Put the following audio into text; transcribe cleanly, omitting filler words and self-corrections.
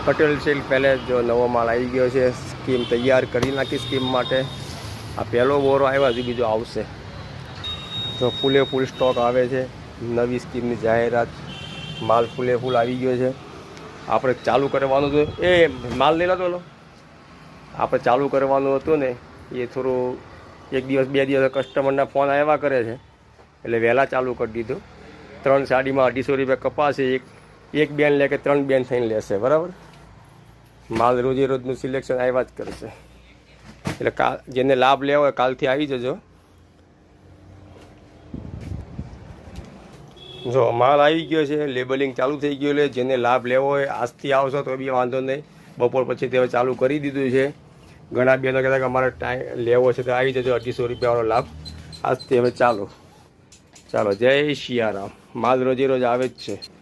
Patel silk palace જો નવો માલ આવી ગયો છે, સ્કીમ તૈયાર કરી નાખી સ્કીમ માટે. આ પહેલો બોરો આવ્યો, હજી બીજો આવશે. જો ફૂલે ફૂલ સ્ટોક આવે છે, નવી સ્કીમની જાહેરાત, માલ ફૂલે ફૂલ આવી ગયો છે. આપણે ચાલુ કરવાનું હતું, એ માલ લઈ લેતો લો. આપણે ચાલુ કરવાનું હતું ને, એ થોડું 1 દિવસ 2 દિવસ કસ્ટમરના ફોન આવ્યા કરે છે, એટલે વહેલા ચાલુ કરી દીધું. 3 સાડીમાં 250 રૂપિયા કપાશે. એક બેન લે કે 3 બેન થઈને લેશે, બરાબર. માલ રોજે રોજનું સિલેક્શન આવ્યા જ કરશે. એટલે જેને લાભ લેવો હોય કાલથી આવી જજો. જો માલ આવી ગયો છે, લેબલિંગ ચાલુ થઈ ગયું. એટલે જેને લાભ લેવો હોય આજથી આવશો તો બી વાંધો નહીં. બપોર પછી તે ચાલુ કરી દીધું છે. ઘણા બહેનો કહેતા કે અમારે ટાઈમ લેવો છે તો આવી જજો. 250 રૂપિયાવાળો લાભ આજથી હવે ચાલો. જય સિયારામ. માલ રોજે રોજ આવે જ છે.